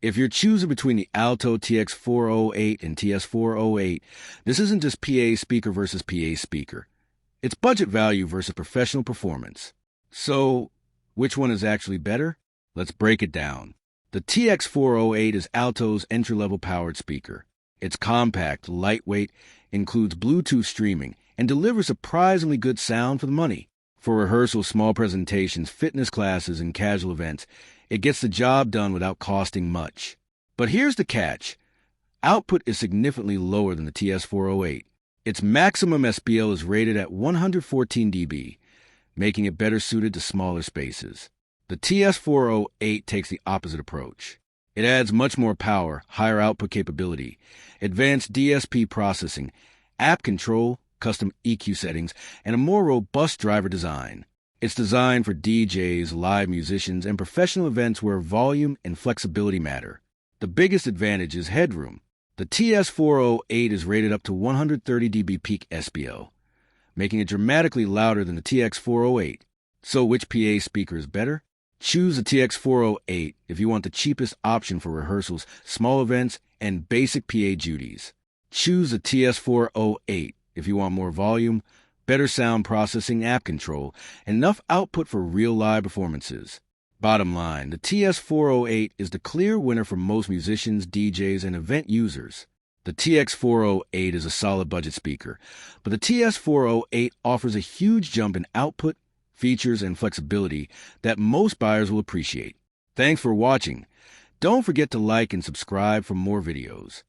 If you're choosing between the Alto Tx408 and Ts408, this isn't just PA speaker versus PA speaker. It's budget value versus professional performance. So, which one is actually better? Let's break it down. The Tx408 is Alto's entry-level powered speaker. It's compact, lightweight, includes Bluetooth streaming, and delivers surprisingly good sound for the money. For rehearsals, small presentations, fitness classes, and casual events, it gets the job done without costing much. But here's the catch. Output is significantly lower than the Ts408. Its maximum SPL is rated at 114 dB, making it better suited to smaller spaces. The Ts408 takes the opposite approach. It adds much more power, higher output capability, advanced DSP processing, app control, custom EQ settings, and a more robust driver design. It's designed for DJs, live musicians, and professional events where volume and flexibility matter. The biggest advantage is headroom. The Ts408 is rated up to 130 dB peak SPL, making it dramatically louder than the Tx408. So which PA speaker is better? Choose the Tx408 if you want the cheapest option for rehearsals, small events, and basic PA duties. Choose the Ts408 if you want more volume, better sound processing, app control, and enough output for real live performances. Bottom line, the Ts408 is the clear winner for most musicians, DJs, and event users. The Tx408 is a solid budget speaker, but the Ts408 offers a huge jump in output, features, and flexibility that most buyers will appreciate. Thanks for watching. Don't forget to like and subscribe for more videos.